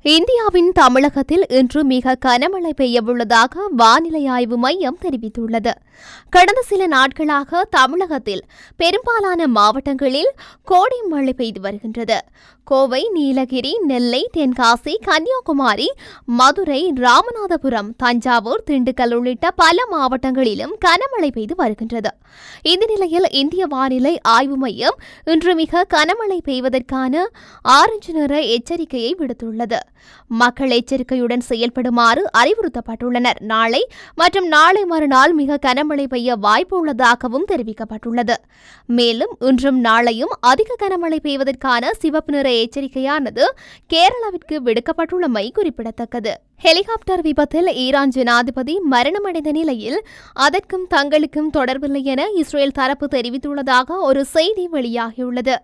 இந்தியாவின் தமிழகத்தில் இன்று மிக கனமழை பெய்யவுள்ளதாக வானிலை ஆய்வு மையம் தெரிவித்துள்ளது. கடந்த சில நாட்களாக தமிழகத்தில் பெரும்பாலான மாவட்டங்களில் கோடை மழை பெய்து வருகின்றது. கோவை, நீலகிரி, நெல்லை, தென்காசி, கன்னியாகுமரி, மதுரை, ராமநாதபுரம், தஞ்சாவூர், திண்டுக்கல் உள்ளிட்ட பல மாவட்டங்களிலும் கனமழை பெய்து வருகின்றது. இந்த நிலையில் இந்திய வானிலை ஆய்வு மையம் இன்று மிக கனமழை பெய்வதற்கான ஆரஞ்சு நிற எச்சரிக்கையை விடுத்துள்ளது. மக்கள் எச்சரிக்கையுடன் செயல்படுமாறு அறிவுறுத்தப்பட்டுள்ளனர். நாளை மற்றும் நாளை மறுநாள் மிக கனமழை பெய்ய வாய்ப்பு உள்ளதாகவும் தெரிவிக்கப்பட்டுள்ளது. மேலும் இன்றும் நாளையும் அதிக கனமழை பெய்வதற்கான சிவப்பு நிற எச்சரிக்கையானது கேரளாவிற்கு விடுக்கப்பட்டுள்ளமை குறிப்பிடத்தக்கது. ஹெலிகாப்டர் விபத்தில் ஈரான் ஜனாதிபதி மரணமடைந்த நிலையில் அதற்கும் தங்களுக்கும் தொடர்பில்லை என இஸ்ரேல் தரப்பு தெரிவித்துள்ளதாக ஒரு செய்தி வெளியாகியுள்ளது.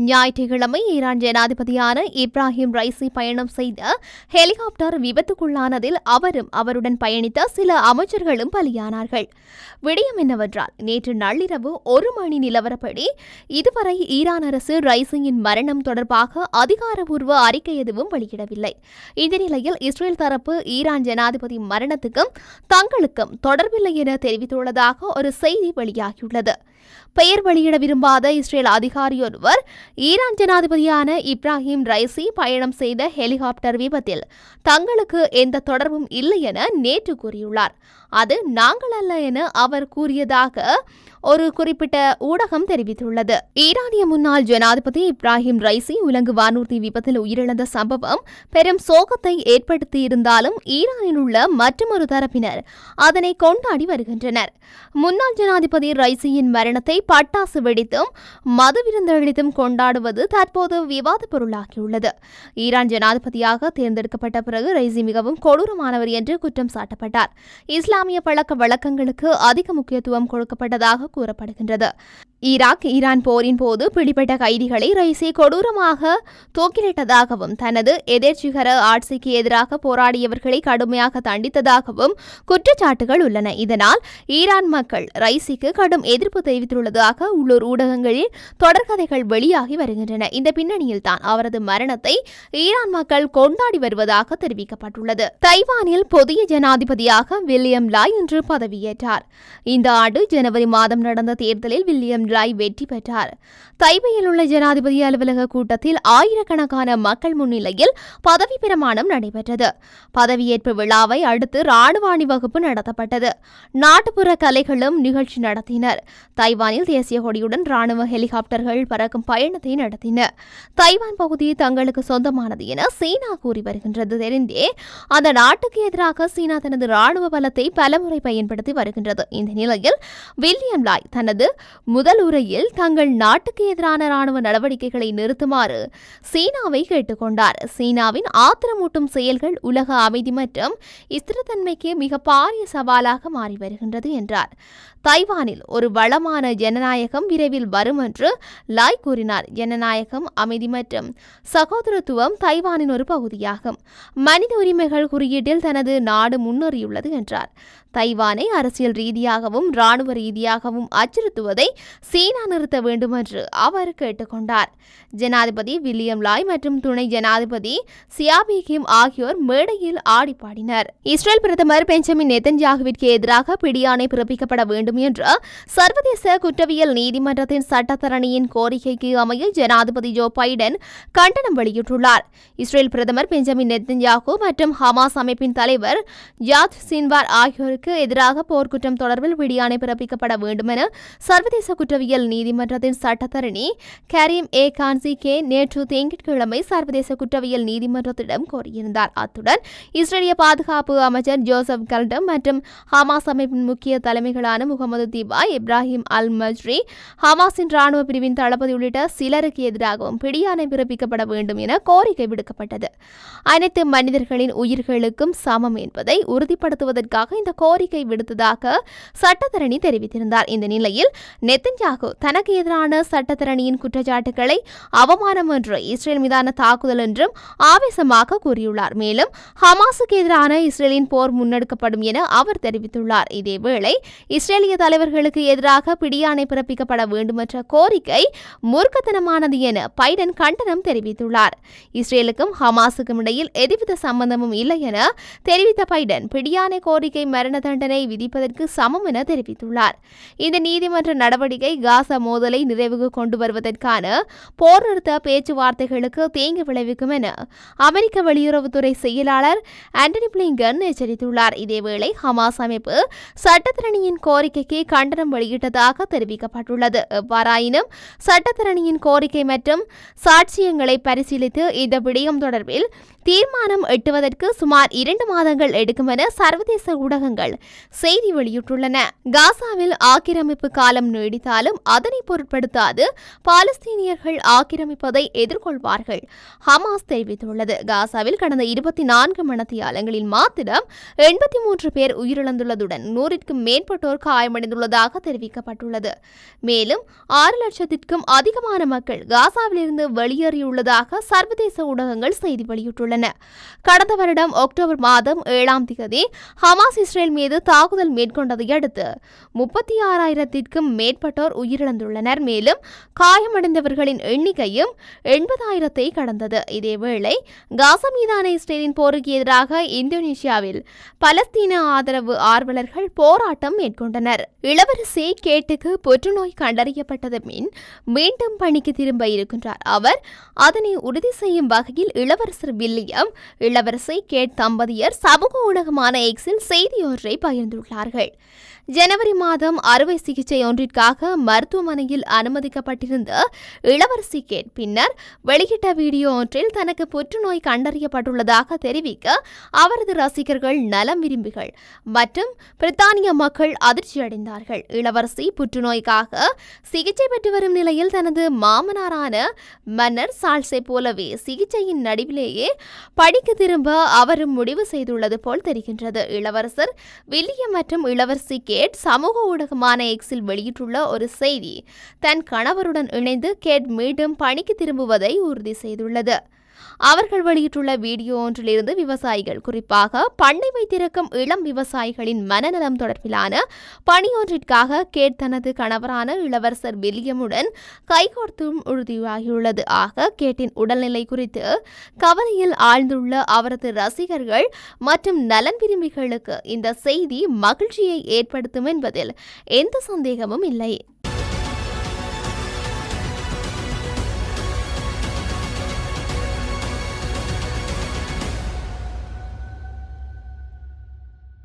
ஞாயிற்றுக்கிழமை ஈரான் ஜனாதிபதியான இப்ராஹிம் ரைசி பயணம் செய்த ஹெலிகாப்டர் விபத்துக்குள்ளானதில் அவரும் அவருடன் பயணித்த சில அமைச்சர்களும் பலியானார்கள். விடயம் என்னவென்றால், நேற்று நள்ளிரவு 1 மணி நிலவரப்படி இதுவரை ஈரான் அரசு ரைசியின் மரணம் தொடர்பாக அதிகாரப்பூர்வ அறிக்கை எதுவும் வெளியிடவில்லை. இந்த நிலையில் இஸ்ரேல் தரப்பு ஈரான் ஜனாதிபதி மரணத்துக்கும் தங்களுக்கும் தொடர்பில்லை என தெரிவித்துள்ளதாக ஒரு செய்தி வெளியாகியுள்ளது. பெயர் வெளியிட விரும்பாத இஸ்ரேல் அதிகாரியொருவர் ஈரான் ஜனாதிபதியான இப்ராஹிம் ரைசி பயணம் செய்த ஹெலிகாப்டர் விபத்தில் தங்களுக்கு எந்த தொடர்பும் இல்லை என நேற்று கூறியுள்ளார். அது நாங்கள் அல்ல என அவர் கூறியதாக ஒரு குறிப்பிட்ட ஊடகம் தெரிவித்துள்ளது. ஈரானிய முன்னாள் ஜனாதிபதி இப்ராஹிம் ரைசி உலங்கு வானூர்தி விபத்தில் உயிரிழந்த சம்பவம் பெரும் சோகத்தை ஏற்படுத்தியிருந்தாலும் ஈரானில் உள்ள மற்றொரு தரப்பினர் அதனை கொண்டாடி வருகின்றனர். முன்னாள் ஜனாதிபதி ரைசியின் மரணத்தை பட்டாசு வெடித்தும் மது விருந்தளித்தும் கொண்டாடுவது தற்போது விவாத பொருளாகியுள்ளது. ஈரான் ஜனாதிபதியாக தேர்ந்தெடுக்கப்பட்ட பிறகு ரைசி மிகவும் கொடூரமானவர் என்று குற்றம் சாட்டப்பட்டார். இஸ்லாமிய பழக்க வழக்கங்களுக்கு அதிக முக்கியத்துவம் கொடுக்கப்பட்டதாக கூறப்படுகின்றது. ஈரான் போரின் போது பிடிபட்ட கைதிகளை ரைசி கொடூரமாக தூக்கிலிட்டதாகவும் தனது எதிர்ச்சிகர ஆட்சிக்கு எதிராக போராடியவர்களை கடுமையாக தண்டித்ததாகவும் குற்றச்சாட்டுகள் உள்ளன. இதனால் ஈரான் மக்கள் ரைசிக்கு கடும் எதிர்ப்பு தெரிவித்துள்ளதாக உள்ளூர் ஊடகங்களில் தொடர்கதைகள் வெளியாகி வருகின்றன. இந்த பின்னணியில் தான் அவரது மரணத்தை ஈரான் மக்கள் கொண்டாடி வருவதாக தெரிவிக்கப்பட்டுள்ளது. தைவானில் புதிய ஜனாதிபதியாக வில்லியம் லாய் இன்று பதவியேற்றார். இந்த ஆண்டு ஜனவரி மாதம் நடந்த தேர்தலில் வில்லியம் லாய் வெற்றி பெற்றார். தைபேயில் உள்ள ஜனாதிபதி அலுவலக கூட்டத்தில் ஆயிரக்கணக்கான மக்கள் முன்னிலையில் பதவி பிரமாணம் நடைபெற்றது. பதவியேற்பு விழாவை அடுத்து ராணுவ அணிவகுப்பு நடத்தப்பட்டது. நாட்டுப்புற கலைகளும் நிகழ்ச்சி நடத்தினர். தைவானில் தேசிய கொடியுடன் ராணுவ ஹெலிகாப்டர்கள் பறக்கும் பயணத்தை நடத்தின. தைவான் பகுதி தங்களுக்கு சொந்தமானது என சீனா கூறி வருகின்றது தெரிந்தே அந்த நாட்டுக்கு எதிராக சீனா தனது ராணுவ பலத்தை பலமுறை பயன்படுத்தி வருகின்றது. இந்த நிலையில் வில்லியம் லாய் தனது முதல் உரையில் தங்கள் நாட்டுக்கு எதிரான ராணுவ நடவடிக்கைகளை நிறுத்துமாறு சீனாவை கேட்டுக்கொண்டார். சீனாவின் ஆத்திரமூட்டும் செயல்கள் உலக அமைதி மற்றும் ஸ்திரத்தன்மைக்கு மிக பாரிய சவாலாக மாறி வருகின்றது என்றார். தைவானில் ஒரு வளமான ஜனநாயகம் விரைவில் வரும் என்று லாய் கூறினார். ஜனநாயகம், அமைதி மற்றும் சகோதரத்துவம் தைவானின் ஒரு பகுதியாகும். மனித உரிமைகள் குறியீட்டில் தனது நாடு முன்னேறியுள்ளது என்றார். தைவானை அரசியல் ரீதியாகவும் ராணுவ ரீதியாகவும் அச்சுறுத்துவதை சீனா நிறுத்த வேண்டும் என்று அவர் கேட்டுக்கொண்டார். ஜனாதிபதி வில்லியம் லாய் மற்றும் துணை ஜனாதிபதி சியாபி கிம் ஆகியோர் மேடையில் ஆடி பாடினர். இஸ்ரேல் பிரதமர் பெஞ்சமின் நெதன்யாகுவிற்கு எதிராக பிடியாணை பிறப்பிக்கப்பட வேண்டும் என்ற சர்வதேச குற்றவியல் நீதிமன்றத்தின் சட்டத்தரணியின் கோரிக்கைக்கு அமைய ஜனாதிபதி ஜோ பைடன் கண்டனம் வெளியிட்டுள்ளார். இஸ்ரேல் பிரதமர் பெஞ்சமின் நெதன்யாகு மற்றும் ஹமாஸ் அமைப்பின் தலைவர் யாத் சின்வார் ஆகியோருக்கு எதிராக போர்க்குற்றம் தொடர்பில் பிடியாணை பிறப்பிக்கப்பட வேண்டும் என சர்வதேச குற்றவியல் நீதிமன்றத்தின் சட்டத்தரணி கரீம் ஏ கான்சிகே நேற்று திங்கட்கிழமை சர்வதேச குற்றவியல் நீதிமன்றத்திடம் கோரியிருந்தார். அத்துடன் இஸ்ரேலிய பாதுகாப்பு அமைச்சர் ஜோசப் கல்டம் மற்றும் ஹமாஸ் அமைப்பின் முக்கிய தலைமைகளான முகமது திபாய், இப்ராஹிம் அல் மஜ்ரி, ஹமாஸின் ராணுவ பிரிவின் தளபதி உள்ளிட்ட சிலருக்கு எதிராகவும் பிடியாணை பிறப்பிக்கப்பட வேண்டும் என கோரிக்கை விடுக்கப்பட்டது. அனைத்து மனிதர்களின் உயிர்களுக்கும் சமம் என்பதை உறுதிப்படுத்துவதற்காக இந்த கோரிக்கை விடுத்ததாக சட்டத்தரணி தெரிவித்திருந்தார். இந்த நிலையில் நெத்தன்யாகு தனக்கு எதிரான சட்டத்தரணியின் குற்றச்சாட்டுகளை அவமானம் என்று இஸ்ரேல் மீதான தாக்குதல் என்றும் ஆவேசமாக கூறியுள்ளார். மேலும் ஹமாஸுக்கு எதிரான இஸ்ரேலின் போர் முன்னெடுக்கப்படும் என அவர் தெரிவித்துள்ளார். இதேவேளை இஸ்ரேலிய தலைவர்களுக்கு எதிராக பிடியாணை பிறப்பிக்கப்பட வேண்டுமென்ற கோரிக்கை மூர்க்கத்தனமானது என பைடன் கண்டனம் தெரிவித்துள்ளார். இஸ்ரேலுக்கும் ஹமாஸுக்கும் இடையில் எதுவித சம்பந்தமும் இல்லை என தெரிவித்த பைடன் பிடியாணை கோரிக்கை மரண தண்டனை விதிப்பதற்கு சமம் என தெரிவித்துள்ளார். இந்த நீதிமன்ற நடவடிக்கை காசா மோதலை நிறைவுக்கு கொண்டு வருவதற்கான போர் நிறுத்த பேச்சுவார்த்தைகளுக்கு தீங்கு விளைவிக்கும் என அமெரிக்க வெளியுறவுத்துறை செயலாளர் ஆண்டனி பிளிங்கன் எச்சரித்துள்ளார். இதேவேளை ஹமாஸ் அமைப்பு சட்டத்தரணியின் கோரிக்கைக்கு கண்டனம் வெளியிட்டதாக தெரிவிக்கப்பட்டுள்ளது. எவ்வாறாயினும் சட்டத்தரணியின் கோரிக்கை மற்றும் சாட்சியங்களை பரிசீலித்து இந்த விடயம் தொடர்பில் தீர்மானம் எட்டுவதற்கு சுமார் 2 மாதங்கள் எடுக்கும் என சர்வதேச ஊடகங்கள் செய்தி வெளியிட்டுள்ளன. காசாவில் ஆக்கிரமிப்பு காலம் நீடித்தாலும் அதனை பொருட்படுத்தாது பாலஸ்தீனியர்கள் ஆக்கிரமிப்பதை எதிர்கொள்வார்கள் ஹமாஸ் தெரிவித்துள்ளது. காசாவில் கடந்த 24 மணித்தியாலங்களில் மாத்திரம் 83 பேர் உயிரிழந்துள்ளதுடன் 100க்கும் மேற்பட்டோர் காயமடைந்துள்ளதாக தெரிவிக்கப்பட்டுள்ளது. மேலும் 6 லட்சத்திற்கும் அதிகமான மக்கள் காசாவிலிருந்து வெளியேறியுள்ளதாக சர்வதேச ஊடகங்கள் செய்தி வெளியிட்டுள்ளன. கடந்த வருடம் அக்டோபர் மாதம் 7ஆம் தேதி ஹமாஸ் இஸ்ரேல் மீது தாக்குதல் மேற்கொண்டதை அடுத்து 36,000க்கும் மேற்பட்டோர் உயிரிழந்துள்ளனர். மேலும் காயமடைந்தவர்களின் எண்ணிக்கையும் 80,000ஐ கடந்தது. இதேவேளை காசா மீதான இஸ்ரேலின் போருக்கு எதிராக இந்தோனேஷியாவில் பலஸ்தீன ஆதரவு ஆர்வலர்கள் போராட்டம் மேற்கொண்டனர். இளவரசி கேட்டுக்கு புற்றுநோய் கண்டறியப்பட்டது பின் மீண்டும் பணிக்கு திரும்ப இருக்கின்றார். அவர் அதனை உறுதி செய்யும் வகையில் இளவரசர் வில்லியம் இளவரசி கேட் தம்பதியர் சமூக ஊடகமான எக்ஸில் செய்தி ஒன்றை பகிர்ந்துள்ளார்கள். ஜனவரி மாதம் அறுவை சிகிச்சை ஒன்றிற்காக மருத்துவமனையில் அனுமதிக்கப்பட்டிருந்த இளவரசி கேட் பின்னர் வெளியிட்ட வீடியோ ஒன்றில் தனக்கு புற்றுநோய் கண்டறியப்பட்டுள்ளதாக தெரிவிக்க அவரது ரசிகர்கள், நலம் விரும்பிகள் மற்றும் பிரித்தானிய மக்கள் அதிர்ச்சியடைந்தார்கள். இளவரசி புற்றுநோய்க்காக சிகிச்சை பெற்று வரும் நிலையில் தனது மாமனாரான மன்னர் சார்ல்ஸை போலவே சிகிச்சையின் நடுவிலேயே பணிக்கு திரும்ப அவரும் முடிவு செய்துள்ளது போல் தெரிகின்றது. இளவரசர் வில்லியம் மற்றும் இளவரசி கேட் சமூக ஊடகமான எக்ஸில் வெளியிட்டுள்ள ஒரு செய்தி தன் கணவருடன் இணைந்து கேட் மீண்டும் பணிக்கு திரும்புவதை உறுதி செய்துள்ளது. அவர்கள் வெளியிட்டுள்ள வீடியோ ஒன்றிலிருந்து விவசாயிகள், குறிப்பாக பண்ணை வைத்திருக்கும் இளம் விவசாயிகளின் மனநலம் தொடர்பிலான பணியொன்றிற்காக கேட் தனது கணவரான இளவரசர் வில்லியமுடன் கைகோர்த்தும் உறுதியாகியுள்ளது. ஆக கேட்டின் உடல்நிலை குறித்து கவலையில் ஆழ்ந்துள்ள அவரது ரசிகர்கள் மற்றும் நலன் விரும்பிகளுக்கு இந்த செய்தி மகிழ்ச்சியை ஏற்படுத்தும் என்பதில் எந்த சந்தேகமும் இல்லை.